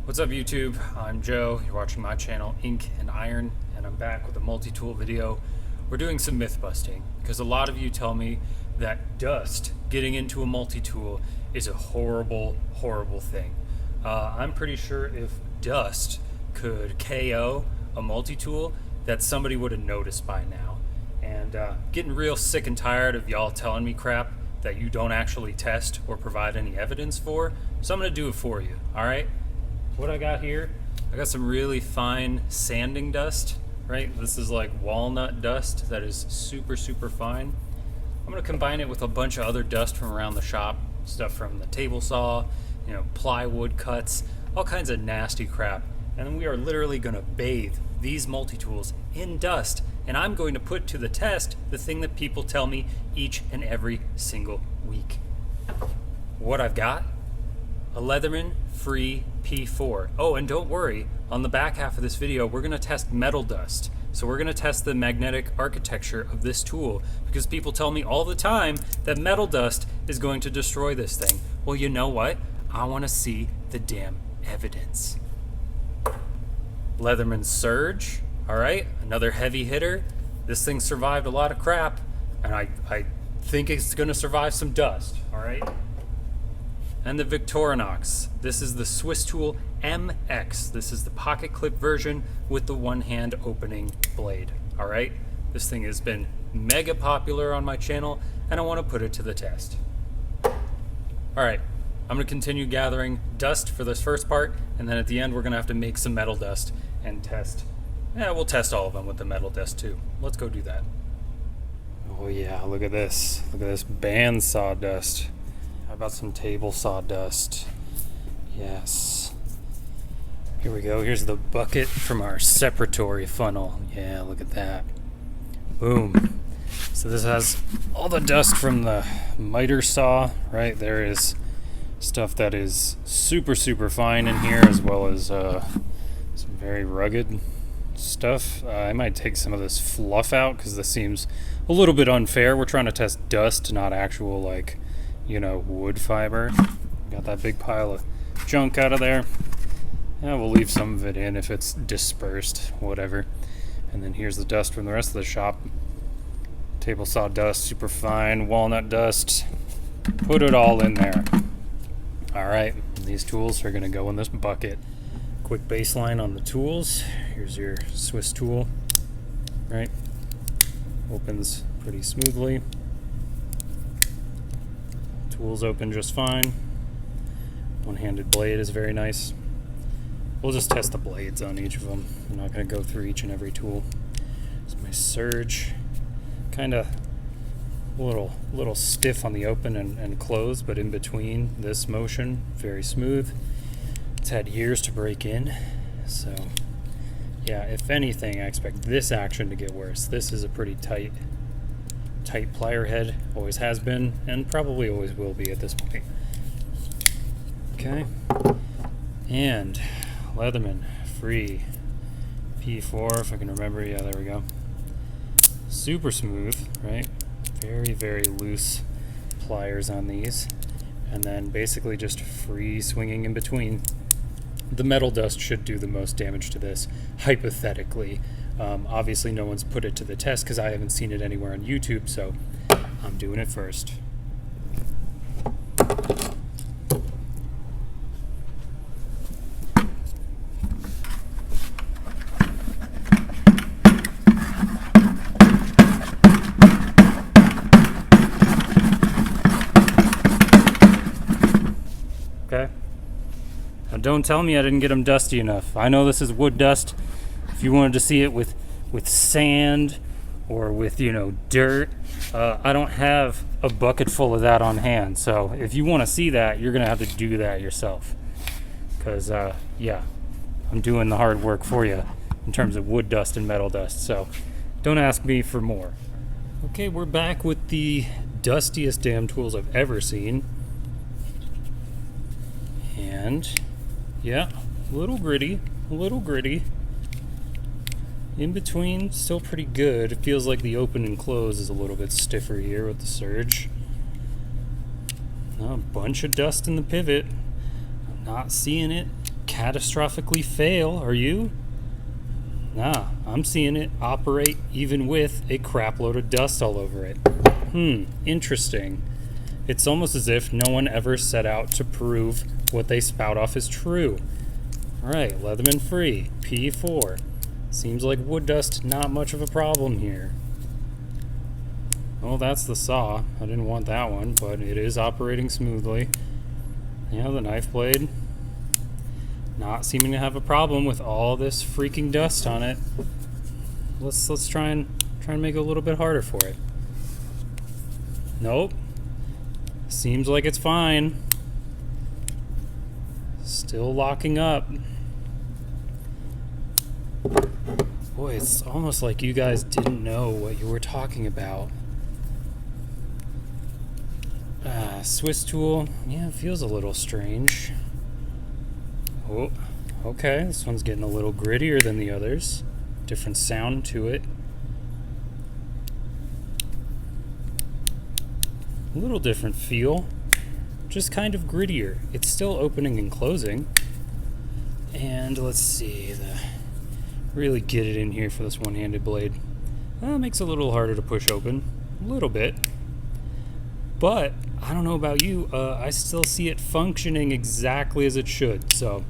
What's up YouTube? I'm Joe, you're watching my channel Ink&Iron, and I'm back with a multi-tool video. We're doing some myth busting, because a lot of you tell me that dust getting into a multi-tool is a horrible, horrible thing. I'm pretty sure if dust could KO a multi-tool, that somebody would have noticed by now. And getting real sick and tired of y'all telling me crap that you don't actually test or provide any evidence for, so I'm going to do it for you, alright? What I got here, I got some really fine sanding dust, right? This is like walnut dust that is super, super fine. I'm gonna combine it with a bunch of other dust from around the shop, stuff from the table saw, plywood cuts, all kinds of nasty crap. And then we are literally gonna bathe these multi-tools in dust, and I'm going to put to the test the thing that people tell me each and every single week. What I've got? A Leatherman free P4. Oh, and don't worry, on the back half of this video, we're gonna test metal dust. So we're gonna test the magnetic architecture of this tool, because people tell me all the time that metal dust is going to destroy this thing. Well, you know what? I wanna see the damn evidence. Leatherman Surge, all right, another heavy hitter. This thing survived a lot of crap, and I think it's gonna survive some dust, all right? And the Victorinox. This is the SwissTool MX. This is the pocket clip version with the one-hand opening blade. All right, this thing has been mega popular on my channel, and I want to put it to the test. All right, I'm going to continue gathering dust for this first part, and then at the end we're going to have to make some metal dust and test. Yeah, we'll test all of them with the metal dust too. Let's go do that. Oh yeah, look at this. Look at this bandsaw dust. How about some table sawdust? Yes. Here we go. Here's the bucket from our separatory funnel. Yeah, look at that. Boom. So this has all the dust from the miter saw, right? There is stuff that is super, super fine in here, as well as some very rugged stuff. I might take some of this fluff out, because this seems a little bit unfair. We're trying to test dust, not actual, wood fiber. Got that big pile of junk out of there. Yeah, we'll leave some of it in if it's dispersed, whatever. And then here's the dust from the rest of the shop. Table saw dust, super fine, walnut dust. Put it all in there. All right, these tools are gonna go in this bucket. Quick baseline on the tools. Here's your SwissTool, right? Opens pretty smoothly. Tools open just fine. One-handed blade is very nice. We'll just test the blades on each of them. I'm not going to go through each and every tool. It's my surge. Kind of a little stiff on the open and close, but in between this motion, very smooth. It's had years to break in, so yeah, if anything, I expect this action to get worse. This is a pretty tight plier head, always has been, and probably always will be at this point. Okay, and Leatherman free P4, if I can remember. Yeah, there we go. Super smooth, right? Very, very loose pliers on these, and then basically just free swinging in between. The metal dust should do the most damage to this, hypothetically. Obviously no one's put it to the test because I haven't seen it anywhere on YouTube, so I'm doing it first. Okay. Now don't tell me I didn't get them dusty enough. I know this is wood dust. If you wanted to see it with sand or with dirt, I don't have a bucket full of that on hand. So if you want to see that, you're gonna have to do that yourself, because yeah, I'm doing the hard work for you in terms of wood dust and metal dust. So don't ask me for more. Okay, we're back with the dustiest damn tools I've ever seen, and yeah, a little gritty. In between, still pretty good. It feels like the open and close is a little bit stiffer here with the surge. A bunch of dust in the pivot. I'm not seeing it catastrophically fail, are you? Nah, I'm seeing it operate even with a crapload of dust all over it. Interesting. It's almost as if no one ever set out to prove what they spout off is true. Alright, Leatherman free, P4. Seems like wood dust, not much of a problem here. Oh, that's the saw. I didn't want that one, but it is operating smoothly. Yeah, the knife blade. Not seeming to have a problem with all this freaking dust on it. Let's try and make it a little bit harder for it. Nope. Seems like it's fine. Still locking up. Boy, it's almost like you guys didn't know what you were talking about. SwissTool. Yeah, it feels a little strange. Oh, okay, this one's getting a little grittier than the others. Different sound to it. A little different feel. Just kind of grittier. It's still opening and closing. And let's see, really get it in here for this one-handed blade. Well, it makes it a little harder to push open. A little bit. But, I don't know about you, I still see it functioning exactly as it should, so...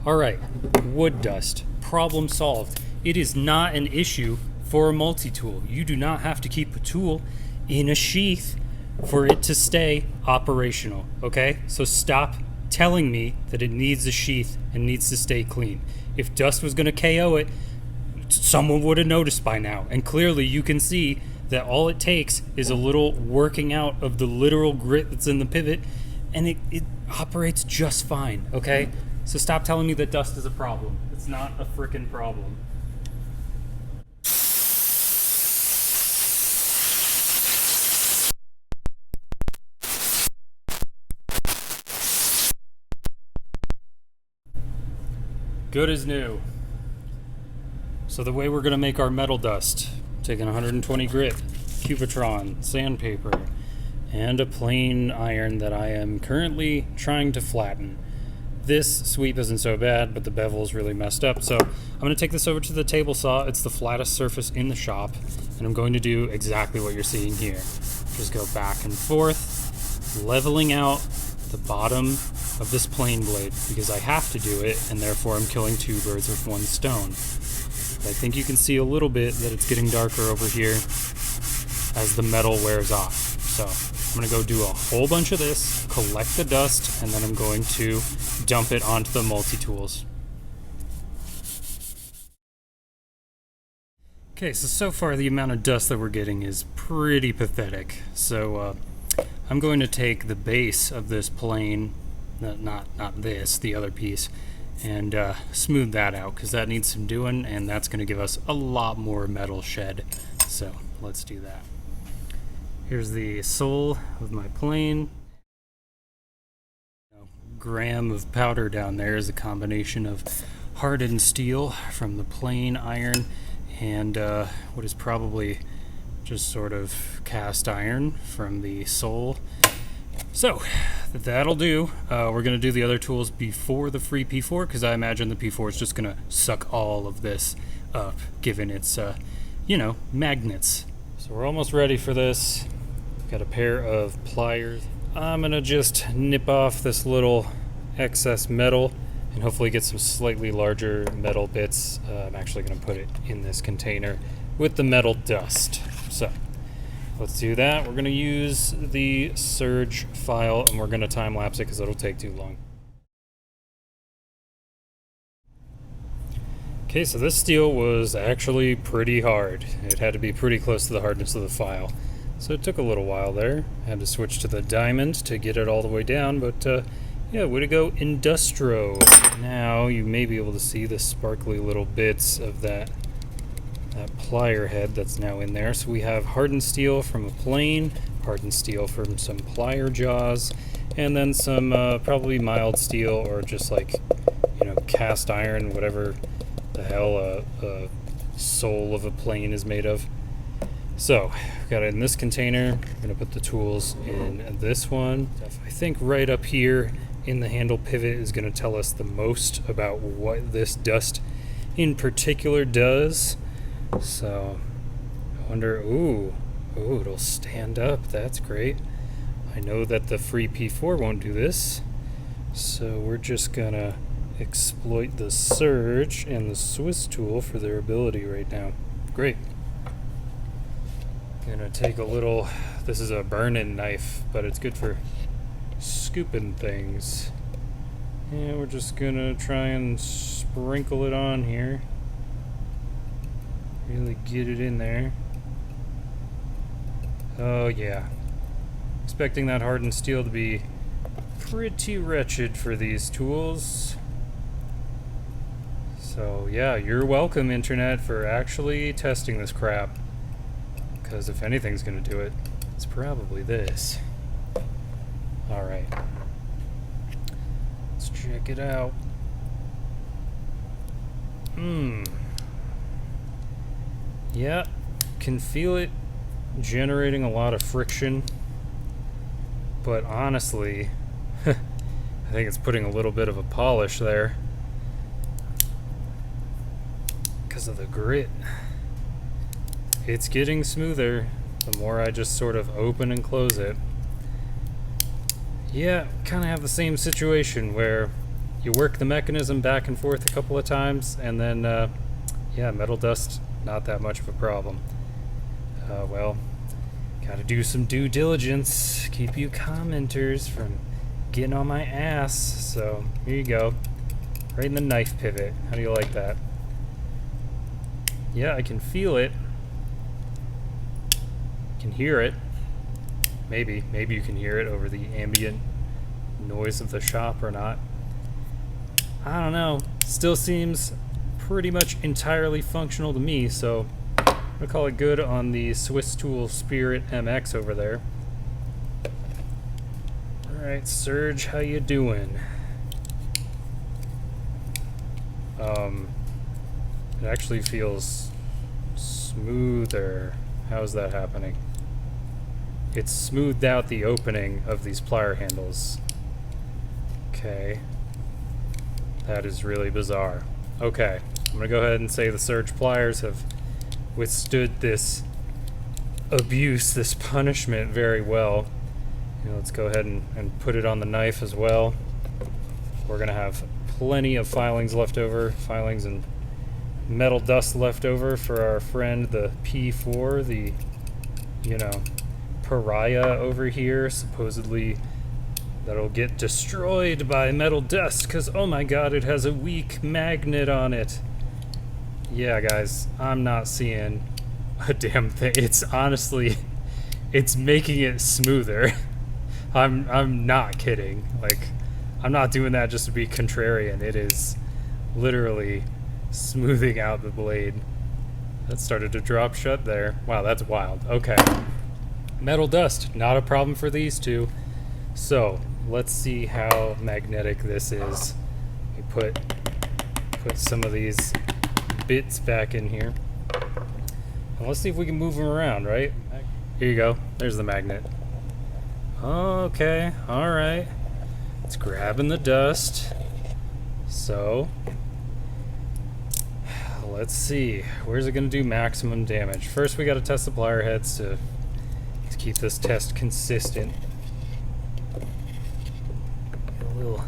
Alright, wood dust. Problem solved. It is not an issue for a multi-tool. You do not have to keep a tool in a sheath for it to stay operational, okay? So stop telling me that it needs a sheath and needs to stay clean. If dust was going to KO it, someone would have noticed by now. And clearly you can see that all it takes is a little working out of the literal grit that's in the pivot, and it operates just fine, okay? So stop telling me that dust is a problem. It's not a frickin' problem. Good as new. So the way we're gonna make our metal dust, taking 120 grit, Cubitron, sandpaper, and a plain iron that I am currently trying to flatten. This sweep isn't so bad, but the bevel is really messed up, so I'm going to take this over to the table saw. It's the flattest surface in the shop, and I'm going to do exactly what you're seeing here. Just go back and forth, leveling out the bottom of this plane blade, because I have to do it, and therefore I'm killing two birds with one stone. But I think you can see a little bit that it's getting darker over here as the metal wears off. So I'm going to go do a whole bunch of this, collect the dust, and then I'm going to dump it onto the multi-tools. Okay, so far the amount of dust that we're getting is pretty pathetic. So I'm going to take the base of this plane, not this, the other piece, and smooth that out, because that needs some doing, and that's going to give us a lot more metal shed. So let's do that. Here's the sole of my plane. Gram of powder down there is a combination of hardened steel from the plain iron and what is probably just sort of cast iron from the sole. So that'll do. We're going to do the other tools before the free P4, because I imagine the P4 is just going to suck all of this up, given its, magnets. So we're almost ready for this. Got a pair of pliers. I'm going to just nip off this little excess metal and hopefully get some slightly larger metal bits. I'm actually going to put it in this container with the metal dust. So let's do that. We're going to use the Surge file, and we're going to time lapse it because it'll take too long. Okay, so this steel was actually pretty hard. It had to be pretty close to the hardness of the file. So it took a little while there. I had to switch to the diamond to get it all the way down, but yeah, way to go, Industro. Now you may be able to see the sparkly little bits of that plier head that's now in there. So we have hardened steel from a plane, hardened steel from some plier jaws, and then some probably mild steel or just like, cast iron, whatever the hell a sole of a plane is made of. So, got it in this container. I'm going to put the tools in this one. I think right up here in the handle pivot is going to tell us the most about what this dust in particular does. So I wonder, ooh, it'll stand up. That's great. I know that the free P4 won't do this. So we're just gonna exploit the surge and the SwissTool for their ability right now. Great. Gonna take a little, this is a burn-in knife, but it's good for scooping things. And we're just gonna try and sprinkle it on here. Really get it in there. Oh yeah. Expecting that hardened steel to be pretty wretched for these tools. So yeah, you're welcome, Internet, for actually testing this crap. Because if anything's gonna do it, it's probably this. Alright. Let's check it out. Yeah, can feel it generating a lot of friction. But honestly, I think it's putting a little bit of a polish there because of the grit. It's getting smoother the more I just sort of open and close it. Yeah, kind of have the same situation where you work the mechanism back and forth a couple of times and then, yeah, metal dust, not that much of a problem. Well, gotta do some due diligence, keep you commenters from getting on my ass. So here you go, right in the knife pivot. How do you like that? Yeah, I can feel it. Can hear it. Maybe you can hear it over the ambient noise of the shop or not. I don't know. Still seems pretty much entirely functional to me, so I'm gonna call it good on the SwissTool Spirit MX over there. Alright, Surge, how you doing? It actually feels smoother. How is that happening? It's smoothed out the opening of these plier handles. Okay. That is really bizarre. Okay, I'm gonna go ahead and say the Surge pliers have withstood this abuse, this punishment very well. You know, let's go ahead and put it on the knife as well. We're gonna have plenty of filings left over, filings and metal dust left over for our friend the P4, the, you know, pariah over here, supposedly that'll get destroyed by metal dust because, oh my god, it has a weak magnet on it. Yeah, guys, I'm not seeing a damn thing. It's honestly, it's making it smoother. I'm not kidding. Like, I'm not doing that just to be contrarian. It is literally smoothing out the blade. That started to drop shut there. Wow, that's wild. Okay. Metal dust, not a problem for these two. So, let's see how magnetic this is. We put some of these bits back in here. And let's see if we can move them around, right? Here you go. There's the magnet. Okay, alright. It's grabbing the dust. So, let's see. Where's it going to do maximum damage? First, we got to test the plier heads to keep this test consistent. A little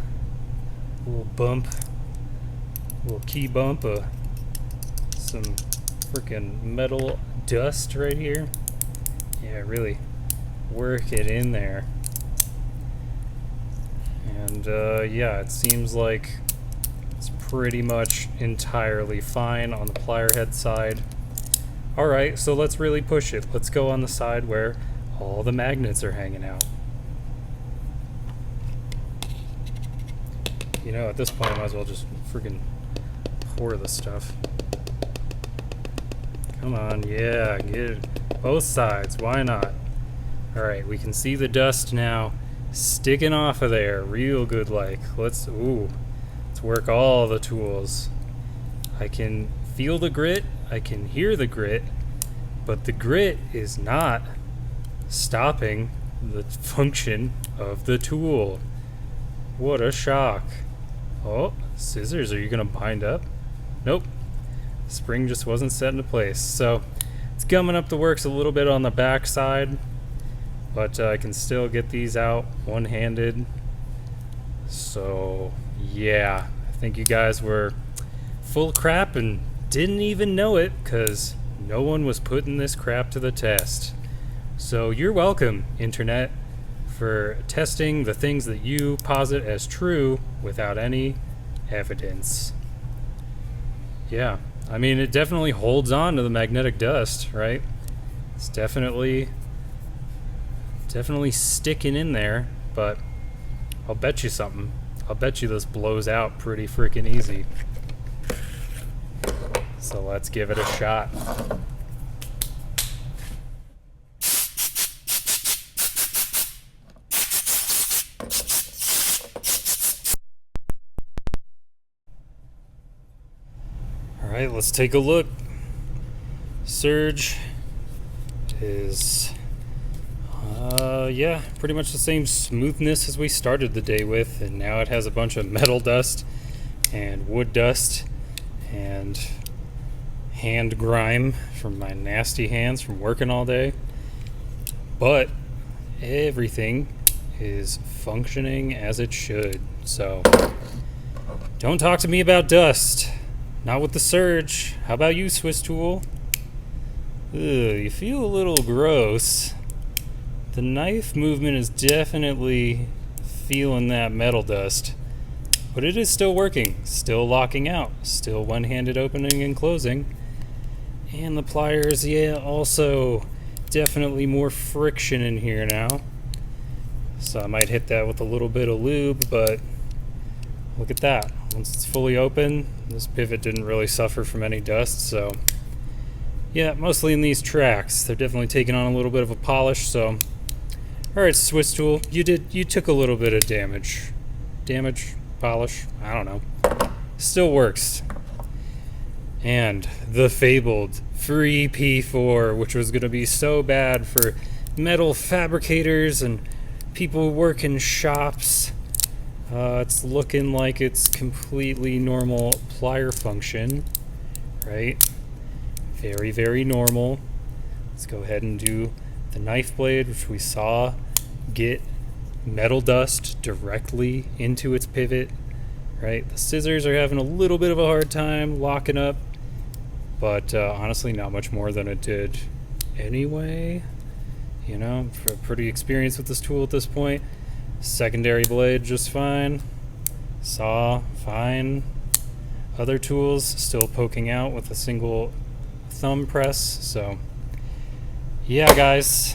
bump, a little key bump of some freaking metal dust right here. Yeah, really work it in there. And yeah, it seems like it's pretty much entirely fine on the plier head side. Alright, so let's really push it. Let's go on the side where all the magnets are hanging out. You know, at this point I might as well just freaking pour the stuff. Come on, yeah, get it. Both sides, why not? Alright, we can see the dust now sticking off of there real good like. Let's work all the tools. I can feel the grit, I can hear the grit, but the grit is not stopping the function of the tool. What a shock. Oh, scissors, are you gonna bind up? Nope. Spring just wasn't set into place. So it's gumming up the works a little bit on the back side, but I can still get these out one-handed. So yeah, I think you guys were full of crap and didn't even know it, because no one was putting this crap to the test. So you're welcome, Internet, for testing the things that you posit as true without any evidence. Yeah, I mean, it definitely holds on to the magnetic dust, right? It's definitely sticking in there, but I'll bet you something. I'll bet you this blows out pretty freaking easy. So let's give it a shot. Alright, let's take a look. Surge is, yeah, pretty much the same smoothness as we started the day with, and now it has a bunch of metal dust and wood dust and hand grime from my nasty hands from working all day. But everything is functioning as it should. So don't talk to me about dust. Not with the Surge. How about you, SwissTool? Ugh, you feel a little gross. The knife movement is definitely feeling that metal dust, but it is still working, still locking out, still one-handed opening and closing. And the pliers, yeah, also definitely more friction in here now. So I might hit that with a little bit of lube, but look at that. Once it's fully open, this pivot didn't really suffer from any dust, so yeah, mostly in these tracks. They're definitely taking on a little bit of a polish, so alright, SwissTool, you took a little bit of damage. Damage? Polish? I don't know. Still works. And the fabled free P4, which was going to be so bad for metal fabricators and people who work in shops. It's looking like it's completely normal plier function, right? Very, very normal. Let's go ahead and do the knife blade, which we saw get metal dust directly into its pivot, right? The scissors are having a little bit of a hard time locking up, but honestly not much more than it did anyway. You know, I'm pretty experienced with this tool at this point. Secondary blade just fine. Saw fine. Other tools still poking out with a single thumb press. So yeah, guys,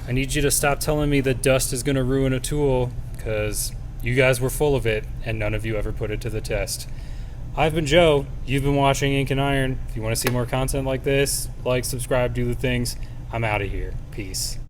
I need you to stop telling me that dust is going to ruin a tool, because you guys were full of it and none of you ever put it to the test. I've been Joe. You've been watching Ink&Iron. If you want to see more content like this, like, subscribe, do the things. I'm out of here. Peace.